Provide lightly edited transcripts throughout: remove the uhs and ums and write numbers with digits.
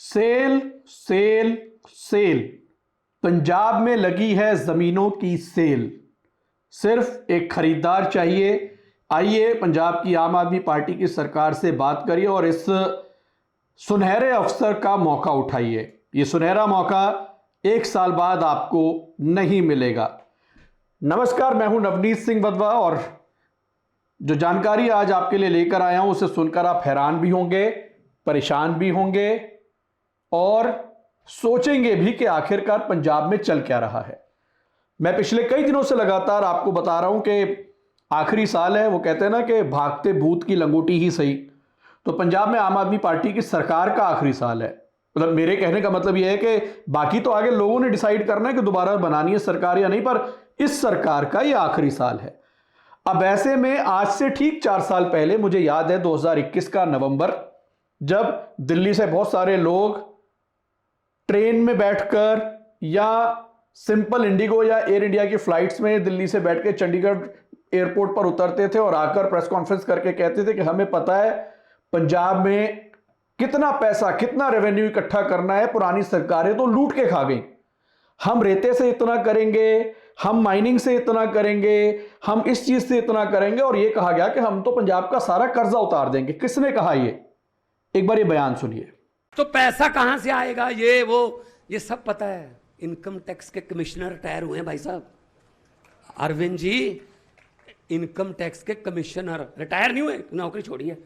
Cell cell cell, Punjab में लगी है जमीनों की सेल, सिर्फ एक खरीदार चाहिए। आइए पंजाब की आम आदमी पार्टी की सरकार से बात करिए और इस सुनहरे अवसर का मौका उठाइए। यह सुनहरा मौका 1 साल बाद आपको नहीं मिलेगा। नमस्कार, मैं हूं नवनीत सिंह वधवा और जो जानकारी आज आपके लिए लेकर आया हूं उसे सुनकर आप हैरान भी होंगे, परेशान भी होंगे और सोचेंगे भी कि आखिरकार पंजाब में चल क्या रहा है। मैं पिछले कई दिनों से लगातार आपको बता रहा हूं कि आखिरी साल है। वो कहते हैं ना कि भागते भूत की लंगोटी ही सही। तो पंजाब में आम आदमी पार्टी की सरकार का आखिरी साल है। मतलब मेरे कहने का मतलब यह है कि बाकी तो आगे लोगों ने डिसाइड करना है कि दोबारा बनानी है सरकार या नहीं, पर इस सरकार का यह आखिरी साल है। अब ऐसे में आज से ठीक 4 साल पहले, मुझे याद है 2021 का नवंबर, जब दिल्ली से बहुत सारे लोग ट्रेन में बैठकर या सिंपल इंडिगो या एयर इंडिया की फ्लाइट्स में दिल्ली से बैठकर चंडीगढ़ एयरपोर्ट पर उतरते थे और आकर प्रेस कॉन्फ्रेंस करके कहते थे कि हमें पता है पंजाब में कितना पैसा, कितना रेवेन्यू इकट्ठा करना है, पुरानी सरकारें तो लूट के खा गई। हम रेते से इतना करेंगे, हम माइनिंग से इतना करेंगे, हम इस चीज से इतना करेंगे, और यह कहा गया कि हम तो पंजाब का सारा कर्जा उतार देंगे। किसने कहा ये? एक बार ये बयान सुनिए। तो पैसा कहां से आएगा, ये सब पता है। इनकम टैक्स के कमिश्नर रिटायर हुए हैं भाई साहब। अरविंद जी इनकम टैक्स के कमिश्नर रिटायर नहीं हुए, नौकरी छोड़ी है।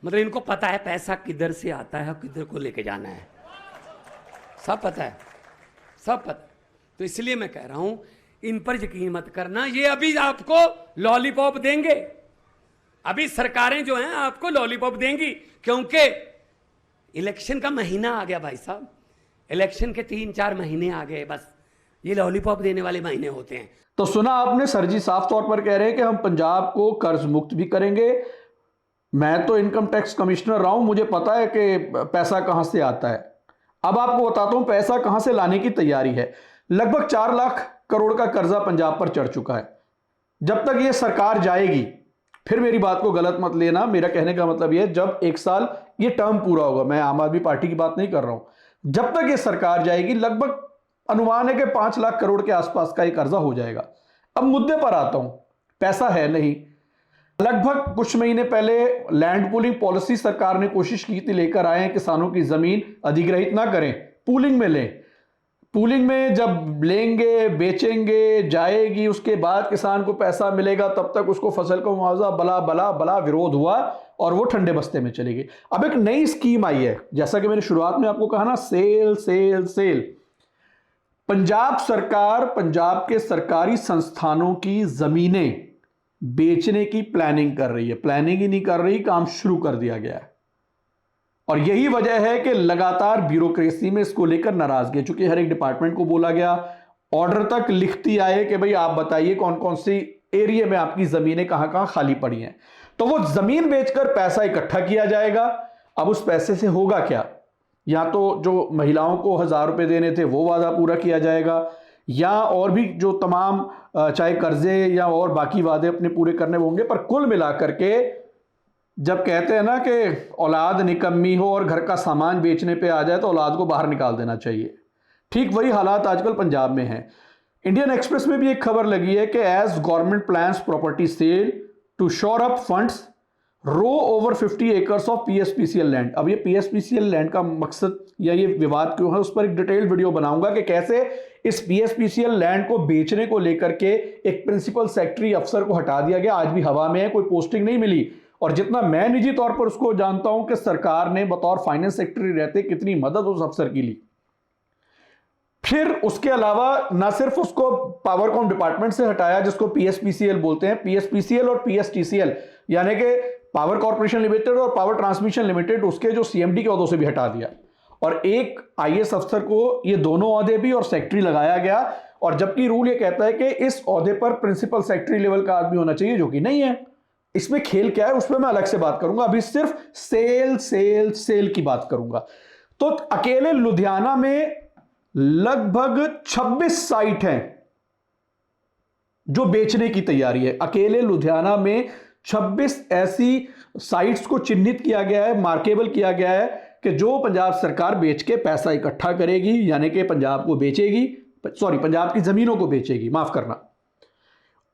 मतलब इनको पता है पैसा किधर से आता है, किधर को लेके जाना है, सब पता है, सब पता है। तो इसलिए मैं कह रहा हूं, इन पर यकीन मत करना। ये अभी आपको लॉलीपॉप देंगे, अभी सरकारें जो हैं आपको लॉलीपॉप देंगी, क्योंकि इलेक्शन का महीना आ गया भाई साहब। इलेक्शन के 3-4 महीने आ गए, बस ये लॉलीपॉप देने वाले महीने होते हैं। तो सुना आपने, सर जी साफ तौर पर कह रहे हैं कि हम पंजाब को कर्ज मुक्त भी करेंगे। मैं तो इनकम टैक्स कमिश्नर रहा हूं, मुझे पता है कि पैसा कहां से आता है। अब आपको बताता हूं पैसा कहां से लाने की तैयारी है। लगभग 4 लाख करोड़ का कर्जा पंजाब पर चढ़ चुका है। जब तक यह सरकार जाएगी, फिर मेरी बात को गलत मत लेना, मेरा कहने का मतलब यह, जब 1 साल ये टर्म पूरा होगा, मैं आम आदमी पार्टी की बात नहीं कर रहा हूं, जब तक ये सरकार जाएगी लगभग अनुमान है कि 5 लाख करोड़ के आसपास का ये कर्जा हो जाएगा। अब मुद्दे पर आता हूं, पैसा है नहीं। लगभग कुछ महीने पहले लैंड पूलिंग पॉलिसी सरकार ने कोशिश की थी, लेकर आए किसानों की जमीन अधिग्रहित ना करें, पूलिंग में लें। पूलिंग में जब लेंगे, बेचेंगे, जाएगी, उसके बाद किसान को पैसा मिलेगा, तब तक उसको फसल को मुआवजा, बला बला बला विरोध हुआ और वो ठंडे बस्ते में चली गई। अब एक नई स्कीम आई है, जैसा कि मैंने शुरुआत में आपको कहा ना, सेल सेल सेल। पंजाब सरकार पंजाब के सरकारी संस्थानों की जमीनें बेचने की प्लानिंग कर रही है। प्लानिंग ही नहीं कर रही, काम शुरू कर दिया गया है। और यही वजह है कि लगातार ब्यूरोक्रेसी में इसको लेकर नाराजगी है। चूंकि हर एक डिपार्टमेंट को बोला गया, ऑर्डर तक लिखती आए कि भाई आप बताइए कौन कौन सी एरिया में आपकी जमीनें कहां कहां खाली पड़ी हैं, तो वो जमीन बेचकर पैसा इकट्ठा किया जाएगा। अब उस पैसे से होगा क्या? या तो जो महिलाओं को 1000 रुपए देने थे वो वादा पूरा किया जाएगा, या और भी जो तमाम चाहे कर्जे या और बाकी वादे अपने पूरे करने होंगे। पर कुल मिलाकर के जब कहते हैं ना कि औलाद निकम्मी हो और घर का सामान बेचने पे आ जाए तो औलाद को बाहर निकाल देना चाहिए, ठीक वही हालात आजकल पंजाब में हैं। इंडियन एक्सप्रेस में भी एक खबर लगी है कि as government plans property sale to shore up funds row over 50 acres of PSPCL land. अब ये पीएसपीसीएल लैंड का मकसद या ये विवाद क्यों है, उस पर एक डिटेल्ड वीडियो बनाऊंगा कि कैसे इस पीएसपीसीएल लैंड को बेचने को लेकर के एक प्रिंसिपल सेक्रेटरी अफसर को हटा दिया गया। आज भी हवा में है, कोई पोस्टिंग नहीं मिली। और जितना मैं निजी तौर पर उसको जानता हूं कि सरकार ने बतौर फाइनेंस सेक्रेटरी रहते कितनी मदद उस अफसर की ली। फिर उसके अलावा ना सिर्फ उसको पावरकॉम डिपार्टमेंट से हटाया, जिसको पीएसपीसीएल बोलते हैं, पीएसपीसीएल और पीएसटीसीएल यानी कि पावर कॉर्पोरेशन लिमिटेड और पावर ट्रांसमिशन लिमिटेड, उसके जो सीएमडी के ओहदों से भी हटा दिया। और एक आईएएस अफसर को ये दोनों ओहदे भी और सेक्रेटरी लगाया गया। और जबकि रूल ये कहता है कि इस ओहदे पर प्रिंसिपल सेक्रेटरी लेवल का आदमी होना चाहिए, जो कि नहीं है। इसमें खेल क्या है उस पर मैं अलग से बात करूंगा, अभी सिर्फ सेल सेल सेल की बात करूंगा। तो अकेले लुधियाना में लगभग 26 साइट हैं जो बेचने की तैयारी है। अकेले लुधियाना में 26 ऐसी साइट्स को चिन्हित किया गया है, मार्केबल किया गया है कि जो पंजाब सरकार बेच के पैसा इकट्ठा करेगी, यानी कि पंजाब को बेचेगी, सॉरी पंजाब की ज़मीनों को बेचेगी, माफ़ करना,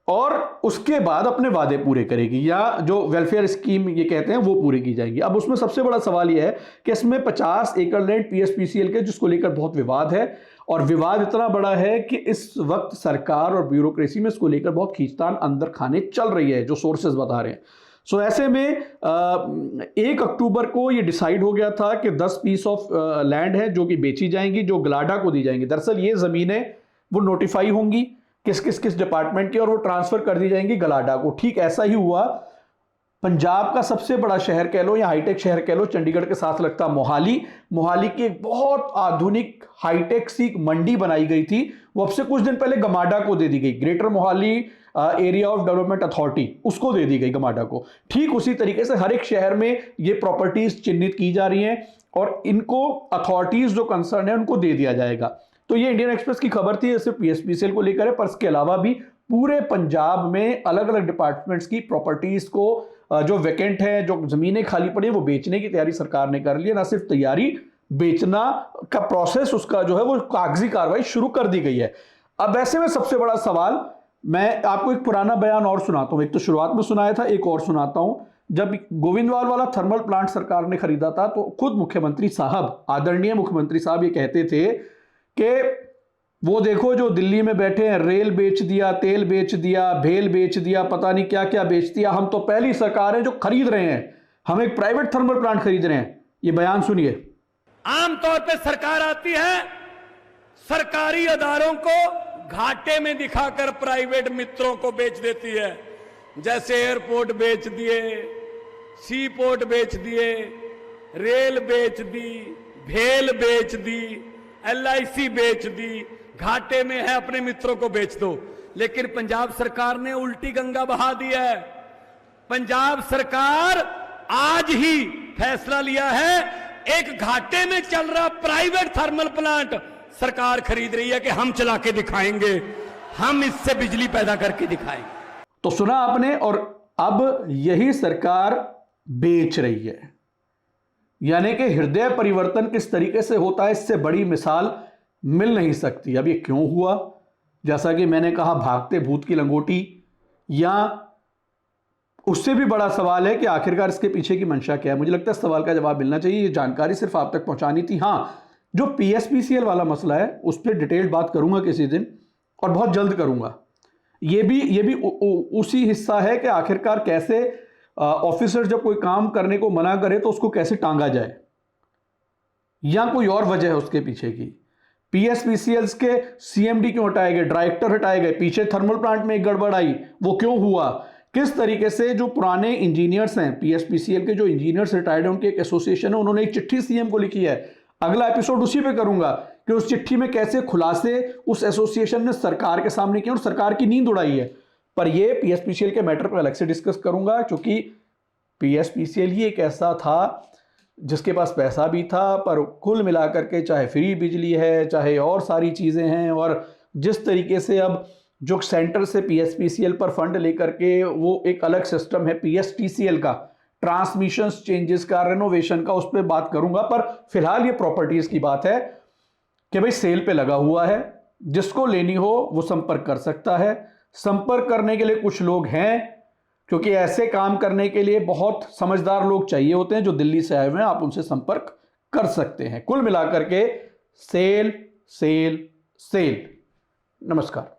और उसके बाद अपने वादे पूरे करेगी, या जो वेलफेयर स्कीम ये कहते हैं वो पूरी की जाएंगी। अब उसमें सबसे बड़ा सवाल ये है कि इसमें 50 एकड़ लैंड पीएसपीसीएल के, जिसको लेकर बहुत विवाद है, और विवाद इतना बड़ा है कि इस वक्त सरकार और ब्यूरोक्रेसी में इसको लेकर बहुत खींचतान अंदर खाने चल रही है, जो सोर्सेज बता रहे हैं। सो ऐसे में 1 अक्टूबर को ये डिसाइड हो गया था कि 10 पीस ऑफ लैंड है जो कि बेची जाएंगी, जो गलाडा को दी जाएंगी। दरअसल ये ज़मीनें वो नोटिफाई होंगी किस डिपार्टमेंट की, और वो ट्रांसफर कर दी जाएंगी गलाडा को। ठीक ऐसा ही हुआ। पंजाब का सबसे बड़ा शहर कह लो या हाईटेक शहर कह लो, चंडीगढ़ के साथ लगता मोहाली की एक बहुत आधुनिक हाईटेक सी मंडी बनाई गई थी, वो अब से कुछ दिन पहले गमाडा को दे दी गई। Greater Mohali area of development authority, उसको दे दी गई गमाडा को। ठीक उसी तरीके से हर एक शहर में ये प्रॉपर्टीज चिन्हित की जा रही हैं और इनको अथॉरिटीज जो कंसर्न है उनको दे दिया जाएगा। तो ये इंडियन एक्सप्रेस की खबर थी, सिर्फ पीएसपीसीएल को लेकर है, पर इसके अलावा भी पूरे पंजाब में अलग अलग डिपार्टमेंट्स की प्रॉपर्टीज को जो वैकेंट है, जो जमीनें खाली पड़ी है, वो बेचने की तैयारी सरकार ने कर ली है। ना सिर्फ तैयारी, बेचना का प्रोसेस उसका जो है वो कागजी कार्रवाई शुरू कर दी गई है। अब ऐसे में सबसे बड़ा सवाल, मैं आपको एक पुराना बयान और सुनाता हूं, एक तो शुरुआत में सुनाया था, एक और सुनाता हूं। जब गोविंदवाल वाला थर्मल प्लांट सरकार ने खरीदा था तो खुद मुख्यमंत्री साहब, आदरणीय मुख्यमंत्री साहब, ये कहते थे कि वो देखो जो दिल्ली में बैठे हैं, रेल बेच दिया, तेल बेच दिया, भेल बेच दिया, पता नहीं क्या क्या बेच दिया, हम तो पहली सरकार है जो खरीद रहे हैं, हम एक प्राइवेट थर्मल प्लांट खरीद रहे हैं। ये बयान सुनिए। आमतौर पे सरकार आती है, सरकारी अदारों को घाटे में दिखाकर प्राइवेट मित्रों को बेच देती है। जैसे एयरपोर्ट बेच दिए, सी पोर्ट बेच दिए, रेल बेच दी, भेल बेच दी, LIC बेच दी, घाटे में है, अपने मित्रों को बेच दो। लेकिन पंजाब सरकार ने उल्टी गंगा बहा दी है। पंजाब सरकार आज ही फैसला लिया है, एक घाटे में चल रहा प्राइवेट थर्मल प्लांट सरकार खरीद रही है कि हम चला के दिखाएंगे, हम इससे बिजली पैदा करके दिखाएंगे। तो सुना आपने, और अब यही सरकार बेच रही है। यानी कि हृदय परिवर्तन किस तरीके से होता है, इससे बड़ी मिसाल मिल नहीं सकती। अब ये क्यों हुआ? जैसा कि मैंने कहा, भागते भूत की लंगोटी, या उससे भी बड़ा सवाल है कि आखिरकार इसके पीछे की मंशा क्या है। मुझे लगता है इस सवाल का जवाब मिलना चाहिए। ये जानकारी सिर्फ आप तक पहुंचानी थी। हाँ, जो पीएसपीसीएल वाला मसला है उस पर डिटेल्ड बात करूंगा किसी दिन, और बहुत जल्द करूंगा। ये भी उसी हिस्सा है कि आखिरकार कैसे ऑफिसर जब कोई काम करने को मना करे तो उसको कैसे टांगा जाए, या कोई और वजह है उसके पीछे की। पीएसपीसीएल के सीएमडी क्यों हटाए गए, डायरेक्टर हटाए गए, पीछे थर्मल प्लांट में एक गड़बड़ आई, वो क्यों हुआ, किस तरीके से जो पुराने इंजीनियर्स हैं, पीएसपीसीएल के जो इंजीनियर्स रिटायर्ड हैं, उनकी एक एसोसिएशन है, उन्होंने एक चिट्ठी सीएम को लिखी है। अगला एपिसोड उसी पे करूंगा कि उस चिट्ठी में कैसे खुलासे उस एसोसिएशन ने सरकार के सामने किए और सरकार की नींद उड़ाई है। पर ये पीएसपीसीएल के मैटर पर अलग से डिस्कस करूंगा, क्योंकि पीएसपीसीएल ही एक ऐसा था जिसके पास पैसा भी था, पर कुल मिलाकर के चाहे फ्री बिजली है, चाहे और सारी चीज़ें हैं, और जिस तरीके से अब जो सेंटर से पीएसपीसीएल पर फंड लेकर के वो एक अलग सिस्टम है पीएसटीसीएल का, ट्रांसमिशन चेंजेस का, रेनोवेशन का, उस पर बात करूंगा। पर फिलहाल ये प्रॉपर्टीज की बात है कि भाई सेल पे लगा हुआ है, जिसको लेनी हो वो संपर्क कर सकता है। संपर्क करने के लिए कुछ लोग हैं, क्योंकि ऐसे काम करने के लिए बहुत समझदार लोग चाहिए होते हैं जो दिल्ली से आए हुए हैं, आप उनसे संपर्क कर सकते हैं। कुल मिलाकर के सेल सेल सेल। नमस्कार।